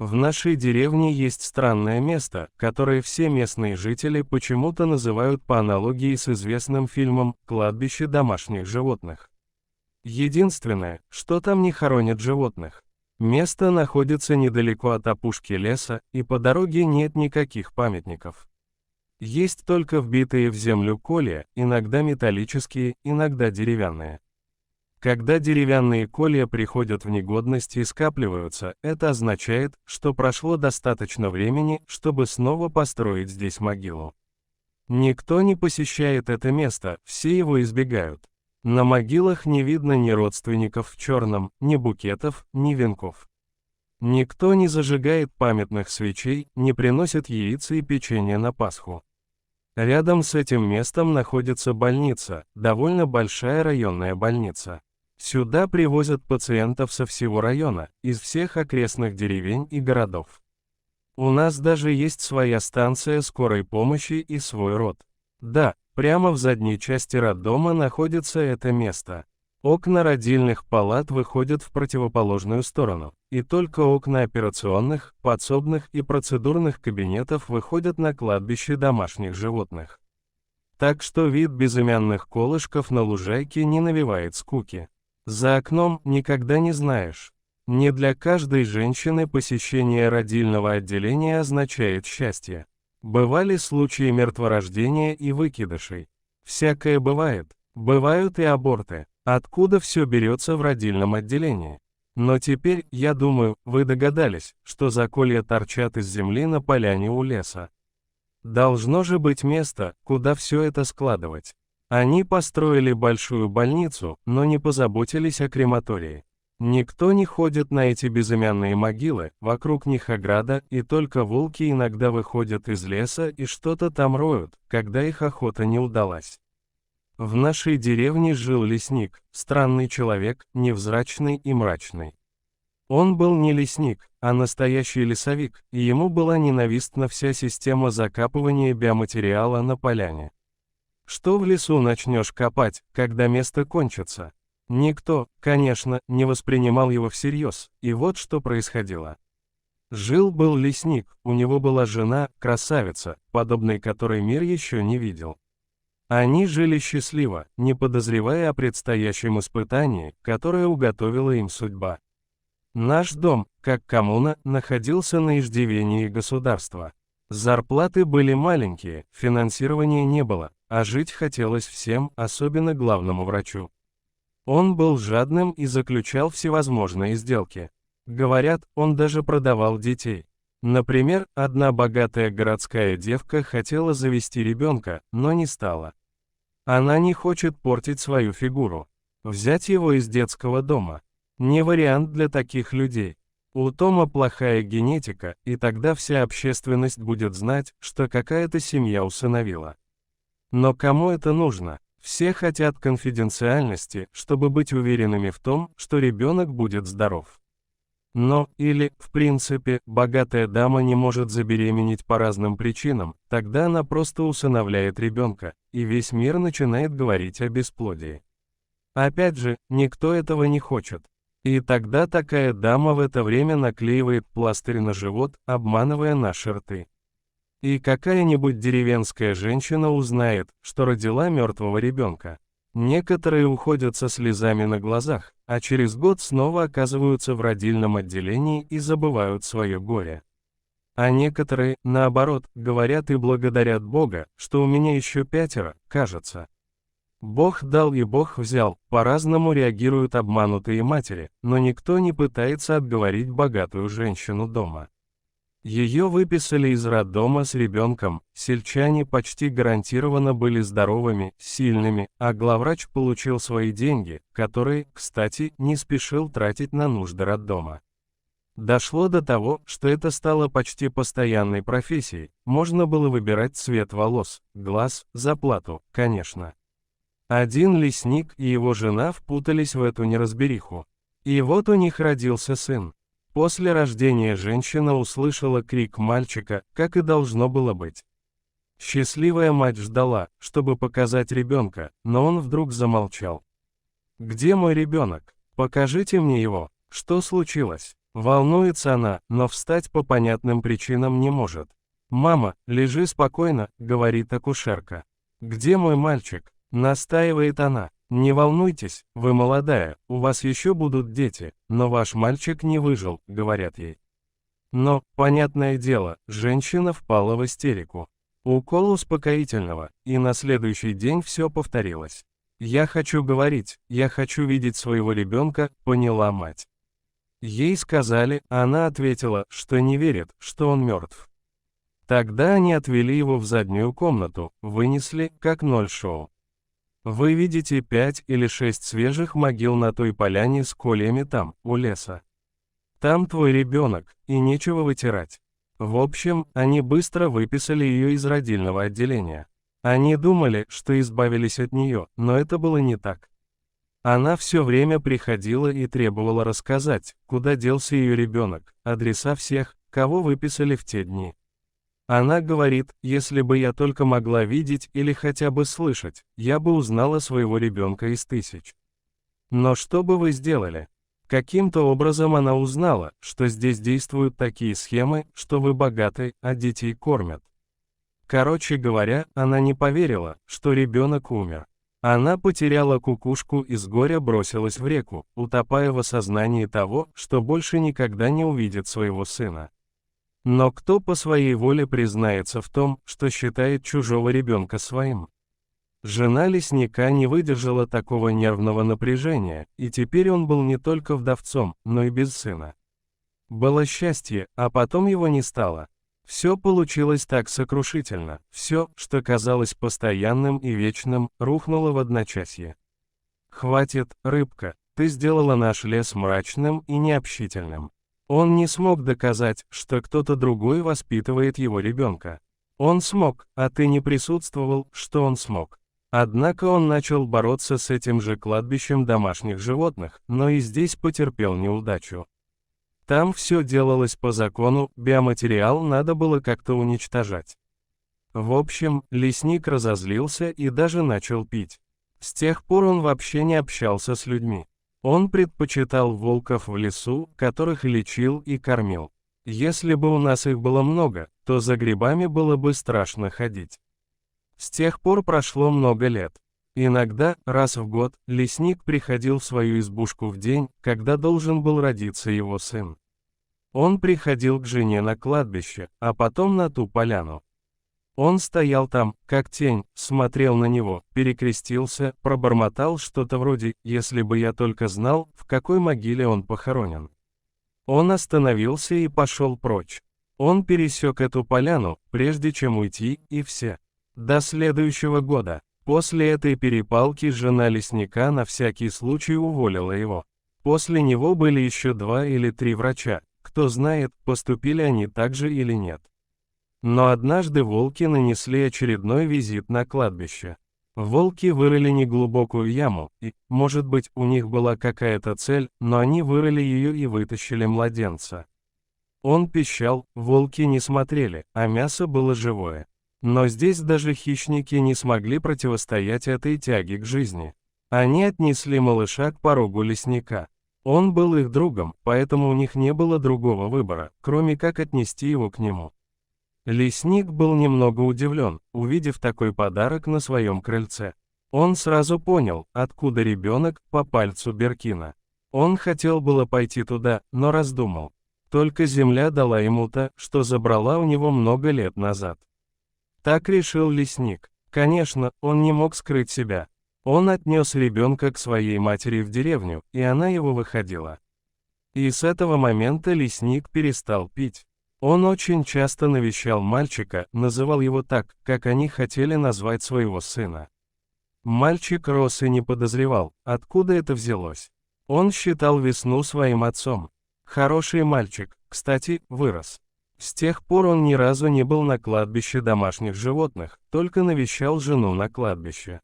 В нашей деревне есть странное место, которое все местные жители почему-то называют по аналогии с известным фильмом «Кладбище домашних животных». Единственное, что там не хоронят животных. Место находится недалеко от опушки леса, и по дороге нет никаких памятников. Есть только вбитые в землю колья, иногда металлические, иногда деревянные. Когда деревянные колья приходят в негодность и скапливаются, это означает, что прошло достаточно времени, чтобы снова построить здесь могилу. Никто не посещает это место, все его избегают. На могилах не видно ни родственников в черном, ни букетов, ни венков. Никто не зажигает памятных свечей, не приносит яиц и печенье на Пасху. Рядом с этим местом находится больница, довольно большая районная больница. Сюда привозят пациентов со всего района, из всех окрестных деревень и городов. У нас даже есть своя станция скорой помощи и свой род. Да, прямо в задней части роддома находится это место. Окна родильных палат выходят в противоположную сторону, и только окна операционных, подсобных и процедурных кабинетов выходят на кладбище домашних животных. Так что вид безымянных колышков на лужайке не навевает скуки. За окном никогда не знаешь. Не для каждой женщины посещение родильного отделения означает счастье. Бывали случаи мертворождения и выкидышей. Всякое бывает. Бывают и аборты. Откуда все берется в родильном отделении? Но теперь, я думаю, вы догадались, что заколья торчат из земли на поляне у леса. Должно же быть место, куда все это складывать. Они построили большую больницу, но не позаботились о крематории. Никто не ходит на эти безымянные могилы, вокруг них ограда, и только волки иногда выходят из леса и что-то там роют, когда их охота не удалась. В нашей деревне жил лесник, странный человек, невзрачный и мрачный. Он был не лесник, а настоящий лесовик, и ему была ненавистна вся система закапывания биоматериала на поляне. Что в лесу начнешь копать, когда место кончится? Никто, конечно, не воспринимал его всерьез, и вот что происходило. Жил-был лесник, у него была жена, красавица, подобной которой мир еще не видел. Они жили счастливо, не подозревая о предстоящем испытании, которое уготовила им судьба. Наш дом, как коммуна, находился на иждивении государства. Зарплаты были маленькие, финансирования не было, а жить хотелось всем, особенно главному врачу. Он был жадным и заключал всевозможные сделки. Говорят, он даже продавал детей. Например, одна богатая городская девка хотела завести ребенка, но не стала. Она не хочет портить свою фигуру. Взять его из детского дома. Не вариант для таких людей. У Тома плохая генетика, и тогда вся общественность будет знать, что какая-то семья усыновила. Но кому это нужно? Все хотят конфиденциальности, чтобы быть уверенными в том, что ребенок будет здоров. Но, или, в принципе, богатая дама не может забеременеть по разным причинам, тогда она просто усыновляет ребенка, и весь мир начинает говорить о бесплодии. Опять же, никто этого не хочет. И тогда такая дама в это время наклеивает пластырь на живот, обманывая наши рты. И какая-нибудь деревенская женщина узнает, что родила мертвого ребенка. Некоторые уходят со слезами на глазах, а через год снова оказываются в родильном отделении и забывают свое горе. А некоторые, наоборот, говорят и благодарят Бога, что у меня еще 5, кажется. Бог дал и Бог взял, по-разному реагируют обманутые матери, но никто не пытается отговорить богатую женщину дома. Ее выписали из роддома с ребенком, сельчане почти гарантированно были здоровыми, сильными, а главврач получил свои деньги, которые, кстати, не спешил тратить на нужды роддома. Дошло до того, что это стало почти постоянной профессией, можно было выбирать цвет волос, глаз, зарплату, конечно. Один лесник и его жена впутались в эту неразбериху. И вот у них родился сын. После рождения женщина услышала крик мальчика, как и должно было быть. Счастливая мать ждала, чтобы показать ребенка, но он вдруг замолчал. «Где мой ребенок? Покажите мне его. Что случилось?» Волнуется она, но встать по понятным причинам не может. «Мама, лежи спокойно», — говорит акушерка. «Где мой мальчик?» — настаивает она. «Не волнуйтесь, вы молодая, у вас еще будут дети, но ваш мальчик не выжил», — говорят ей. Но, понятное дело, женщина впала в истерику. Укол успокоительного, и на следующий день все повторилось. «Я хочу говорить, я хочу видеть своего ребенка», — поняла мать. Ей сказали, а она ответила, что не верит, что он мертв. Тогда они отвели его в заднюю комнату, вынесли, как ноль-шоу. Вы видите 5 или 6 свежих могил на той поляне с кольями там, у леса. Там твой ребенок, и нечего вытирать. В общем, они быстро выписали ее из родильного отделения. Они думали, что избавились от нее, но это было не так. Она все время приходила и требовала рассказать, куда делся ее ребенок, адреса всех, кого выписали в те дни. Она говорит, если бы я только могла видеть или хотя бы слышать, я бы узнала своего ребенка из тысяч. Но что бы вы сделали? Каким-то образом она узнала, что здесь действуют такие схемы, что вы богаты, а детей кормят. Короче говоря, она не поверила, что ребенок умер. Она потеряла кукушку и с горя бросилась в реку, утопая в осознании того, что больше никогда не увидит своего сына. Но кто по своей воле признается в том, что считает чужого ребенка своим? Жена лесника не выдержала такого нервного напряжения, и теперь он был не только вдовцом, но и без сына. Было счастье, а потом его не стало. Все получилось так сокрушительно, все, что казалось постоянным и вечным, рухнуло в одночасье. «Хватит, рыбка, ты сделала наш лес мрачным и необщительным». Он не смог доказать, что кто-то другой воспитывает его ребенка. Он смог, а ты не присутствовал, что он смог. Однако он начал бороться с этим же кладбищем домашних животных, но и здесь потерпел неудачу. Там все делалось по закону, биоматериал надо было как-то уничтожать. В общем, лесник разозлился и даже начал пить. С тех пор он вообще не общался с людьми. Он предпочитал волков в лесу, которых лечил и кормил. Если бы у нас их было много, то за грибами было бы страшно ходить. С тех пор прошло много лет. Иногда, раз в год, лесник приходил в свою избушку в день, когда должен был родиться его сын. Он приходил к жене на кладбище, а потом на ту поляну. Он стоял там, как тень, смотрел на него, перекрестился, пробормотал что-то вроде «если бы я только знал, в какой могиле он похоронен». Он остановился и пошел прочь. Он пересек эту поляну, прежде чем уйти, и все. До следующего года. После этой перепалки жена лесника на всякий случай уволила его. После него были еще 2 или 3 врача, кто знает, поступили они так же или нет. Но однажды волки нанесли очередной визит на кладбище. Волки вырыли неглубокую яму, и, может быть, у них была какая-то цель, но они вырыли ее и вытащили младенца. Он пищал, волки не смотрели, а мясо было живое. Но здесь даже хищники не смогли противостоять этой тяге к жизни. Они отнесли малыша к порогу лесника. Он был их другом, поэтому у них не было другого выбора, кроме как отнести его к нему. Лесник был немного удивлен, увидев такой подарок на своем крыльце. Он сразу понял, откуда ребенок, по пальцу Беркина. Он хотел было пойти туда, но раздумал. Только земля дала ему то, что забрала у него много лет назад. Так решил лесник. Конечно, он не мог скрыть себя. Он отнес ребенка к своей матери в деревню, и она его выходила. И с этого момента лесник перестал пить. Он очень часто навещал мальчика, называл его так, как они хотели назвать своего сына. Мальчик рос и не подозревал, откуда это взялось. Он считал Весну своим отцом. Хороший мальчик, кстати, вырос. С тех пор он ни разу не был на кладбище домашних животных, только навещал жену на кладбище.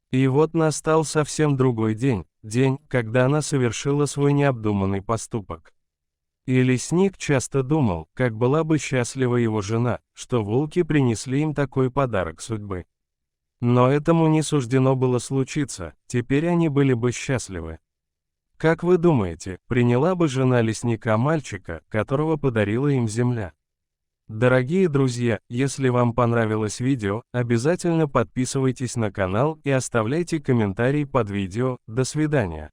И вот настал совсем другой день, когда она совершила свой необдуманный поступок. И лесник часто думал, как была бы счастлива его жена, что волки принесли им такой подарок судьбы. Но этому не суждено было случиться, теперь они были бы счастливы. Как вы думаете, приняла бы жена лесника мальчика, которого подарила им земля? Дорогие друзья, если вам понравилось видео, обязательно подписывайтесь на канал и оставляйте комментарий под видео. До свидания.